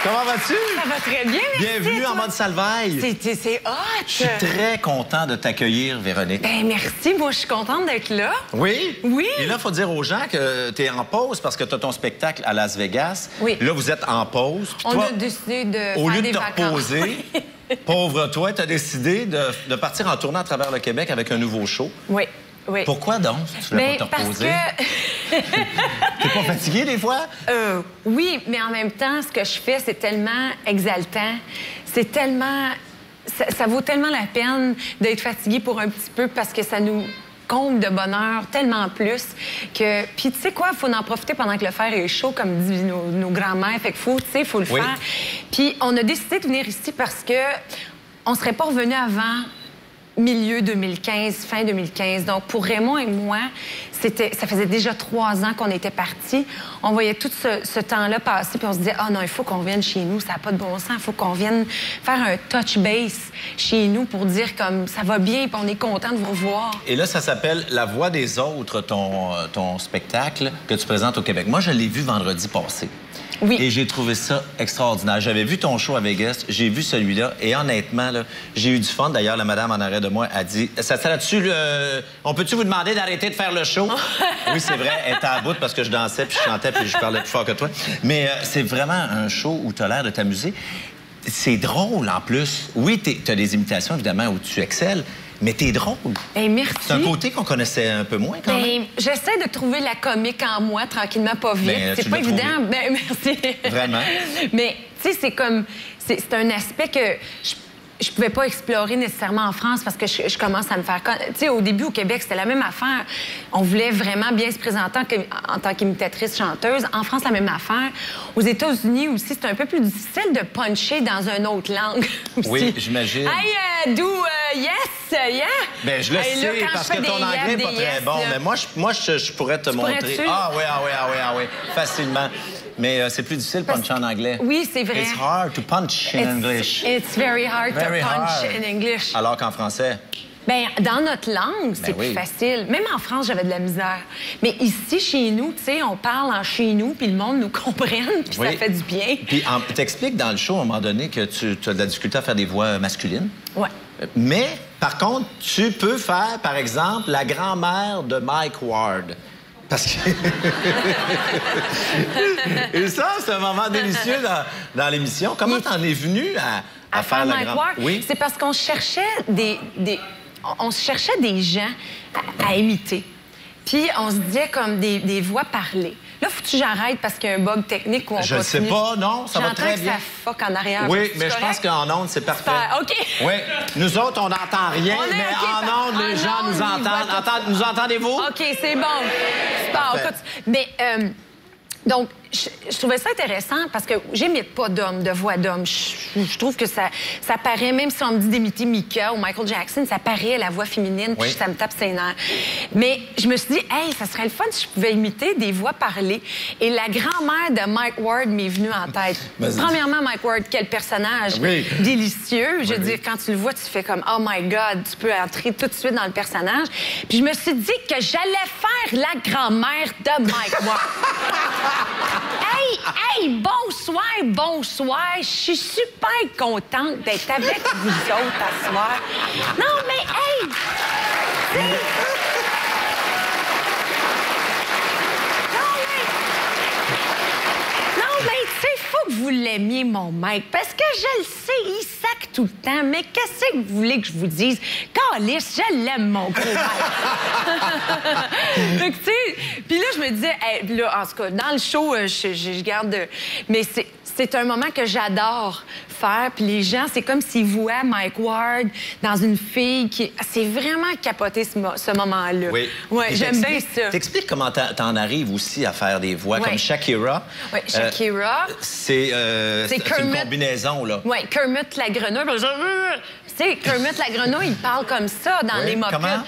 Comment vas-tu? Ça va très bien, merci. Bienvenue en mode Salvaille. C'est hot. Je suis très content de t'accueillir, Véronique. Ben merci, moi je suis contente d'être là. Oui? Oui. Et là, il faut dire aux gens que tu es en pause parce que tu as ton spectacle à Las Vegas. Oui. Là, vous êtes en pause. Puis On toi, a décidé de au faire lieu des de te vacances. reposer, pauvre toi, tu as décidé de partir en tournée à travers le Québec avec un nouveau show. Oui, oui. Pourquoi donc? Tu voulais pas te parce reposer? que... T'es pas fatigué des fois? Oui, mais en même temps, ce que je fais, c'est tellement exaltant. C'est tellement... Ça vaut tellement la peine d'être fatigué pour un petit peu parce que ça nous comble de bonheur tellement plus que... Puis tu sais quoi, il faut en profiter pendant que le fer est chaud, comme disent nos grands-mères. Fait que faut le Oui. faire. Puis on a décidé de venir ici parce que on serait pas revenu avant milieu 2015, fin 2015. Donc, pour Raymond et moi, ça faisait déjà 3 ans qu'on était partis. On voyait tout ce temps-là passer, puis on se disait, ah non, il faut qu'on vienne chez nous, ça n'a pas de bon sens, il faut qu'on vienne faire un touch base chez nous pour dire comme ça va bien, puis on est content de vous revoir. Et là, ça s'appelle La Voix des autres, ton spectacle que tu présentes au Québec. Moi, je l'ai vu vendredi passé. Oui. Et j'ai trouvé ça extraordinaire. J'avais vu ton show à Vegas, j'ai vu celui-là, et honnêtement, là, j'ai eu du fun. D'ailleurs, la madame en arrêt de moi a dit, ça là-dessus, on peut-tu vous demander d'arrêter de faire le show? Oui, c'est vrai, elle était à bout parce que je dansais, puis je chantais, puis je parlais plus fort que toi. Mais c'est vraiment un show où tu as l'air de t'amuser. C'est drôle, en plus. Oui, tu as des imitations, évidemment, où tu excelles, mais t'es drôle. Ben, merci. C'est un côté qu'on connaissait un peu moins, quand même. J'essaie de trouver la comique en moi, tranquillement, pas vite. Ben, C'est tu pas l'as évident. trouvé. Ben, merci. Vraiment. Mais, tu sais, c'est comme... C'est un aspect que je pouvais pas explorer nécessairement en France parce que je commence à me faire... Tu sais, au début, au Québec, c'était la même affaire. On voulait vraiment bien se présenter en tant qu'imitatrice chanteuse. En France, la même affaire. Aux États-Unis aussi, c'est un peu plus difficile de puncher dans une autre langue. Aussi. Oui, j'imagine. Hey, yes, yeah. Ben, je le Hey, là, sais, quand parce je fais que ton des anglais n'est pas yes, très des bon. yes, là. Mais moi, je pourrais te montrer. pourrais-tu? Ah oui, facilement. Mais c'est plus difficile de puncher en anglais. Oui, c'est vrai. It's hard to punch in English. It's very hard Very to punch hard. in English. Alors qu'en français, Ben, dans notre langue, c'est oui. plus facile. Même en France, j'avais de la misère. Mais ici, chez nous, tu sais, on parle en chez nous, puis le monde nous comprenne, puis Oui. ça fait du bien. puis t'expliques dans le show, à un moment donné, que tu as de la difficulté à faire des voix masculines. Ouais. Mais, par contre, tu peux faire, par exemple, la grand-mère de Mike Ward. Parce que... Et ça, c'est un moment délicieux dans l'émission. Comment t'en es venu à faire la Mike grand-mère? Ward, Oui. c'est parce qu'on cherchait on cherchait des gens à imiter. Puis on se disait comme des voix parlées. Là, faut-tu que j'arrête parce qu'il y a un bug technique où on Je ne sais continue? pas, non, ça va très bien. J'entends que ça fuck en arrière. Oui, C'est mais je pense correct? qu'en ondes, c'est parfait. Super, OK. Oui. Nous autres, on n'entend rien, On est mais OK, en ondes, les en gens ondes, nous ils entendent. voient tout. Nous entendez-vous? OK, c'est bon. Super. Parfait. Écoute, mais, donc, je trouvais ça intéressant parce que j'imite pas d'homme, de voix d'homme. Je trouve que ça paraît, même si on me dit d'imiter Mika ou Michael Jackson, ça paraît la voix féminine, puis Oui. ça me tape ses nerfs. Mais je me suis dit, hey, ça serait le fun si je pouvais imiter des voix parlées. Et la grand-mère de Mike Ward m'est venue en tête. Vas-y. Premièrement, Mike Ward, quel personnage Oui. délicieux. Je veux Oui. dire, quand tu le vois, tu fais comme, oh my God, tu peux entrer tout de suite dans le personnage. Puis je me suis dit que j'allais faire la grand-mère de Mike Ward. Hey, bonsoir. Je suis super contente d'être avec vous autres à soir. Non, mais hey! Non, mais tu sais, faut que vous l'aimiez, mon mec, parce que je le sais, il sac tout le temps. Mais qu'est-ce que vous voulez que je vous dise? Calice, je l'aime, mon gros mec. Fait que, tu sais, puis là, je me disais, hey, là, en tout cas, dans le show, je garde... Mais c'est un moment que j'adore faire. Puis les gens, c'est comme s'ils voient Mike Ward dans une fille qui... C'est vraiment capoté, ce moment-là. Oui. Ouais, Et j'aime bien ça. T'expliques comment t'en arrives aussi à faire des voix Ouais. comme Shakira. Oui, Shakira. C'est une Kermit. combinaison, là. Oui, Kermit la grenouille. Tu sais, Kermit la grenouille, il parle comme ça dans Oui, les mopettes. comment?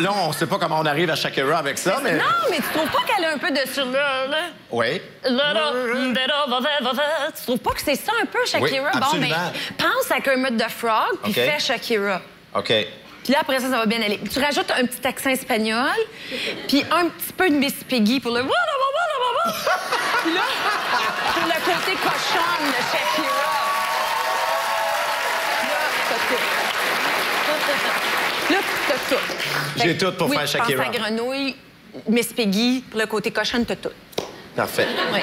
Là, on sait pas comment on arrive à Shakira avec ça, mais... Non, mais tu trouves pas qu'elle a un peu de sur là? Oui. Tu trouves pas que c'est ça un peu, Shakira? Oui, bon, mais absolument. pense à Kermit the Frog, puis OK. fais Shakira. OK. Puis là, après ça, ça va bien aller. Tu rajoutes un petit accent espagnol, puis un petit peu de Miss Piggy pour le... Puis là... côté cochonne de Shakira. Là, t'as tout. J'ai tout pour faire Shakira. Oui, pense à Grenouille, Miss Piggy, pour le côté cochonne, t'as tout. Parfait. Oui.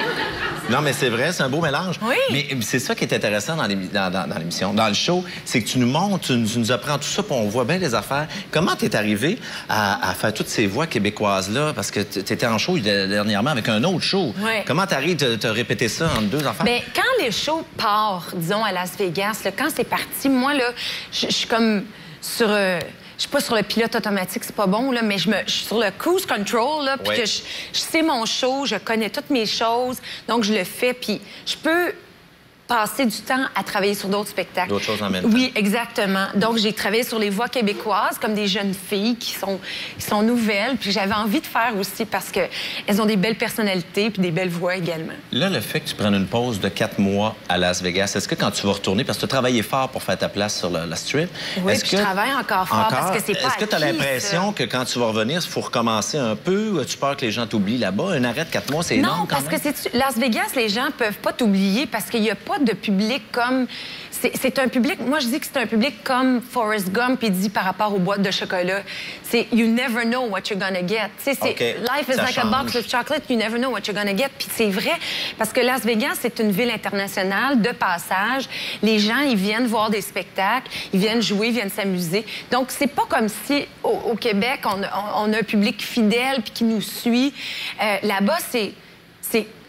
Non, mais c'est vrai, c'est un beau mélange. Oui. Mais c'est ça qui est intéressant dans l'émission, dans le show, c'est que tu nous montres, tu nous apprends tout ça, puis on voit bien les affaires. Comment t'es arrivé à faire toutes ces voix québécoises-là? Parce que t'étais en show dernièrement avec un autre show. Oui. Comment t'arrives de te répéter ça entre deux affaires? Bien, quand les shows partent, disons, à Las Vegas, là, quand c'est parti, moi, là, je suis comme sur... je suis pas sur le pilote automatique, c'est pas bon, là, mais je suis sur le cruise control, là, puis oui. que je sais mon show, je connais toutes mes choses, donc je le fais, puis je peux passer du temps à travailler sur d'autres spectacles. D'autres choses en même temps. Oui, exactement. Donc, j'ai travaillé sur les voix québécoises, comme des jeunes filles qui sont nouvelles, puis j'avais envie de faire aussi parce qu'elles ont des belles personnalités puis des belles voix également. Là, le fait que tu prennes une pause de 4 mois à Las Vegas, est-ce que quand tu vas retourner, parce que tu as travaillé fort pour faire ta place sur la strip... Oui, puis je travaille encore fort parce que c'est pas Est-ce que tu as l'impression que quand tu vas revenir, il faut recommencer un peu? Tu peur que les gens t'oublient là-bas? Un arrêt de 4 mois, c'est énorme Non, parce que Las Vegas, les gens peuvent pas t'oublier parce qu'il n'y a pas de public comme... C'est un public... Moi, je dis que c'est un public comme Forrest Gump, il dit par rapport aux boîtes de chocolat. C'est « You never know what you're gonna get ». Tu sais, c'est okay. Life is Ça like change. a box of chocolate, you never know what you're gonna get. Puis c'est vrai, parce que Las Vegas, c'est une ville internationale de passage. Les gens, ils viennent voir des spectacles, ils viennent jouer, ils viennent s'amuser. Donc, c'est pas comme si, au Québec, on a un public fidèle puis qui nous suit. Là-bas, c'est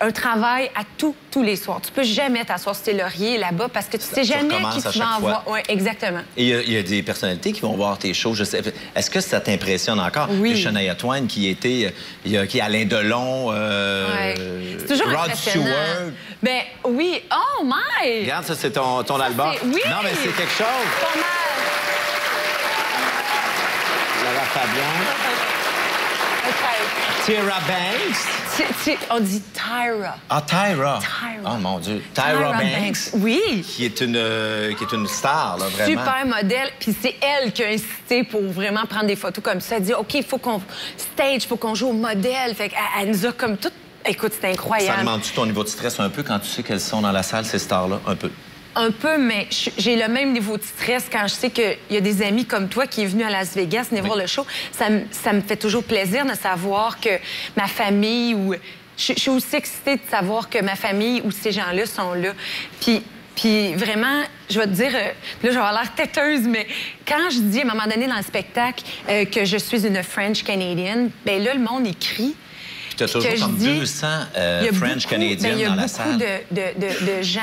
un travail à tous les soirs. Tu peux jamais t'asseoir sur tes lauriers là-bas parce que tu sais jamais qui tu vas en voir. Oui, exactement. Et il y a des personnalités qui vont voir tes shows. Je sais. Est-ce que ça t'impressionne encore? Oui. Il y a Shania Twain qui était... Il y a Alain Delon, ouais. C'est toujours Rod impressionnant. Stewart. Ben oui. Oh my! Regarde, ça, c'est ton album. Oui! Non, mais c'est quelque chose. Pas mal. Laura Fabian. Tyra Banks. On dit Tyra. Ah, Tyra. Tyra. Oh, mon Dieu. Tyra Banks. Oui. Qui est une star, là, vraiment. Super modèle. Puis c'est elle qui a incité pour vraiment prendre des photos comme ça. Elle dit, OK, il faut qu'on stage, il faut qu'on joue au modèle. Fait qu'elle nous a comme tout... Écoute, c'est incroyable. Ça demande-tu ton niveau de stress un peu quand tu sais qu'elles sont dans la salle, ces stars-là? Un peu. Un peu, mais j'ai le même niveau de stress quand je sais qu'il y a des amis comme toi qui est venu à Las Vegas venir voir le show. Ça me fait toujours plaisir de savoir que ma famille ou... Je suis aussi excitée de savoir que ma famille ou ces gens-là sont là. Puis vraiment, je vais te dire, là, je vais avoir l'air têteuse, mais quand je dis à un moment donné dans le spectacle que je suis une French-Canadienne, bien là, le monde écrit. Tu as toujours comme 200 French-Canadiennes dans la salle. Il y a beaucoup de gens,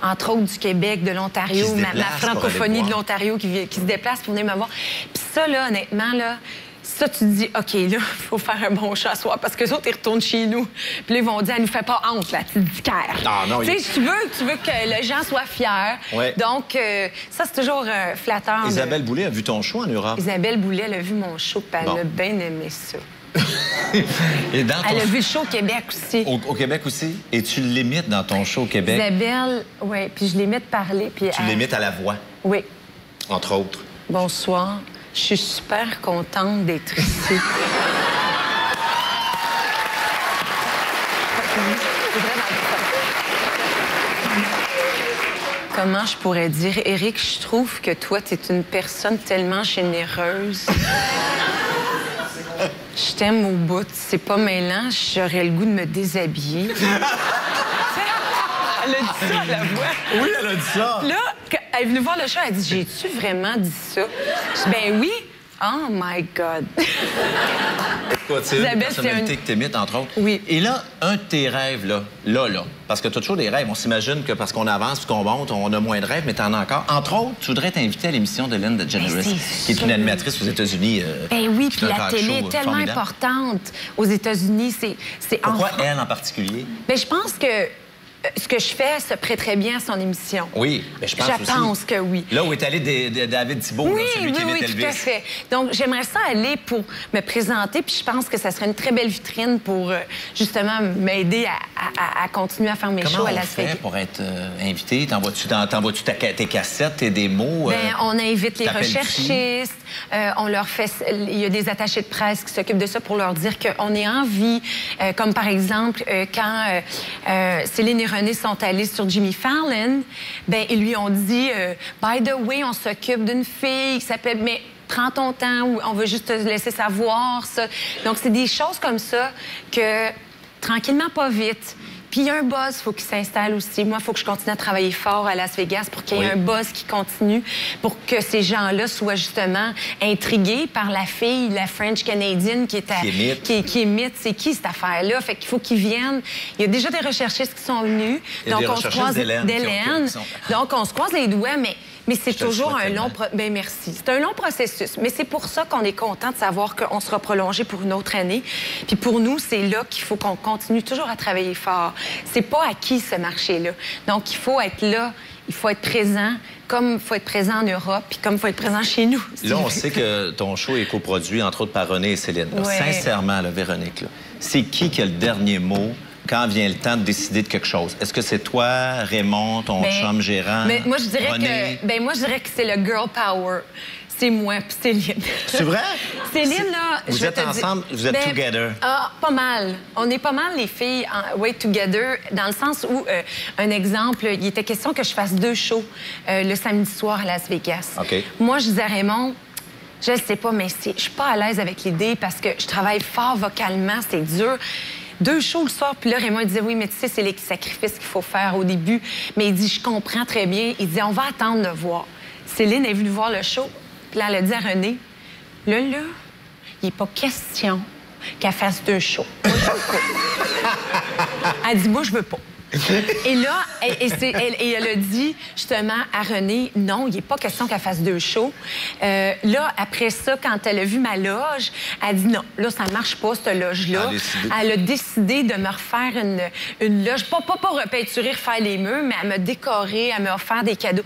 entre autres du Québec, de l'Ontario, ma francophonie de l'Ontario qui se déplacent pour venir me voir. Puis ça, là, honnêtement, là, ça, tu te dis, OK, là, il faut faire un bon show à soir parce que les autres, ils retournent chez nous. Puis là, ils vont dire, elle nous fait pas honte, la petite dicaire. Non, tu sais, tu veux que les gens soient fiers. Ouais. Donc, ça, c'est toujours flatteur. Isabelle Boulay a vu ton show en Europe. Isabelle Boulay, elle a vu mon show, puis elle a bien aimé ça. Et dans Elle a vu le show au Québec aussi. Au Québec aussi? Et tu l'imites dans ton show au Québec? Isabelle, oui, puis je l'imite parler. Puis tu l'imites à la voix? Oui. Entre autres. Bonsoir. Je suis super contente d'être ici. Comment je pourrais dire, Éric, je trouve que toi, tu es une personne tellement généreuse. Je t'aime au bout. C'est pas mêlant. J'aurais le goût de me déshabiller. Elle a dit ça à la voix. Oui, elle a dit ça. Là, elle est venue voir le show, elle a dit, j'ai-tu vraiment dit ça? Je dis, ben oui. Oh my God. Écoute, c'est une personnalité que t'imites, entre autres. Oui. Et là, un de tes rêves, là, parce que t'as toujours des rêves. On s'imagine que parce qu'on avance puis qu'on monte, on a moins de rêves, mais t'en as encore. Entre autres, tu voudrais t'inviter à l'émission de Ellen DeGeneres, qui est une animatrice aux États-Unis. Ben oui, puis la télé est tellement importante aux États-Unis. Pourquoi elle en particulier? Ben je pense que ce que je fais se prête très bien à son émission. Oui, mais je pense aussi. Je pense que oui. Là où est allé David Thibault, oui, là, celui qui imite Elvis. Oui, tout à fait. Donc, j'aimerais ça aller pour me présenter, puis je pense que ça serait une très belle vitrine pour, justement, m'aider à continuer à faire mes shows à Las Vegas. Comment on fait pour être invité? T'envoies-tu tes cassettes, tes démos? Bien, on invite les recherchistes, on leur fait... Il y a des attachés de presse qui s'occupent de ça pour leur dire qu'on est en vie. Comme, par exemple, quand Céline René sont allés sur Jimmy Fallon, ben ils lui ont dit by the way, on s'occupe d'une fille qui s'appelle mais prends ton temps ou on veut juste te laisser savoir ça. Donc c'est des choses comme ça que tranquillement pas vite. Puis il y a un buzz, il faut qu'il s'installe aussi. Moi, il faut que je continue à travailler fort à Las Vegas pour qu'il y ait un buzz qui continue, pour que ces gens-là soient justement intrigués par la fille, la French Canadian qui est mythe. C'est qui cette affaire-là? Fait qu'il faut qu'ils viennent. Il y a déjà des recherchistes qui sont venus. Donc on se croise d'Hélène. Donc on se croise les doigts, mais c'est toujours un long... Bien, merci. C'est un long processus. Mais c'est pour ça qu'on est content de savoir qu'on sera prolongé pour une autre année. Puis pour nous, c'est là qu'il faut qu'on continue toujours à travailler fort. C'est pas acquis, ce marché-là. Donc, il faut être là, il faut être présent, comme il faut être présent en Europe, puis comme il faut être présent chez nous. Là, on sait que ton show est coproduit, entre autres, par René et Céline. Alors, sincèrement, là, Véronique, c'est qui a le dernier mot quand vient le temps de décider de quelque chose? Est-ce que c'est toi, Raymond, ton chum gérant, moi, je dirais René? moi, je dirais que c'est le girl power. C'est moi puis Céline. C'est vrai? Céline, là... Vous êtes ensemble, vous êtes together? Ah, pas mal. On est pas mal, les filles, together, dans le sens où, un exemple, il était question que je fasse 2 shows le samedi soir à Las Vegas. OK. Moi, je disais à Raymond... Je sais pas, mais je suis pas à l'aise avec l'idée parce que je travaille fort vocalement, c'est dur. 2 shows le soir, puis là, Raymond il disait, oui, mais tu sais, c'est les sacrifices qu'il faut faire au début. Mais il dit, je comprends très bien. Il dit, on va attendre de voir. Céline est venue voir le show, puis là, elle a dit à René, là, il n'est pas question qu'elle fasse 2 shows. Moi, je veux pas. Elle dit, moi, je veux pas. Et là, elle a dit justement à René, non, il n'est pas question qu'elle fasse 2 shows. Là, après ça, quand elle a vu ma loge, elle a dit non, là, ça ne marche pas, cette loge-là. Elle a décidé de me refaire une loge, pas repeinturer, refaire les murs, mais elle m'a décoré, elle m'a offert des cadeaux.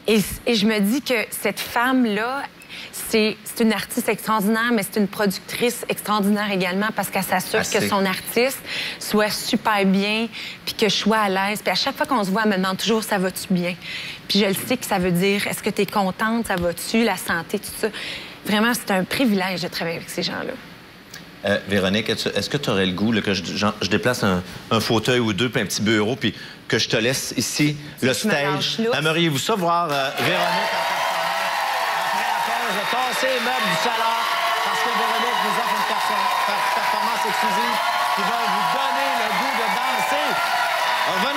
Et je me dis que cette femme-là, c'est une artiste extraordinaire, mais c'est une productrice extraordinaire également parce qu'elle s'assure que son artiste soit super bien puis que je sois à l'aise. Puis à chaque fois qu'on se voit, elle me demande toujours « ça va-tu bien? » Puis je le sais que ça veut dire « est-ce que tu es contente? Ça va-tu? La santé? » Tout ça. Vraiment, c'est un privilège de travailler avec ces gens-là. Véronique, est-ce que tu aurais le goût là, que je déplace un fauteuil ou 2 puis un petit bureau puis que je te laisse ici le stage? Aimeriez-vous ça, voir Véronique de tasser les meubles du salon parce que Véronique nous offre une performance exclusive qui va vous donner le goût de danser. Revenez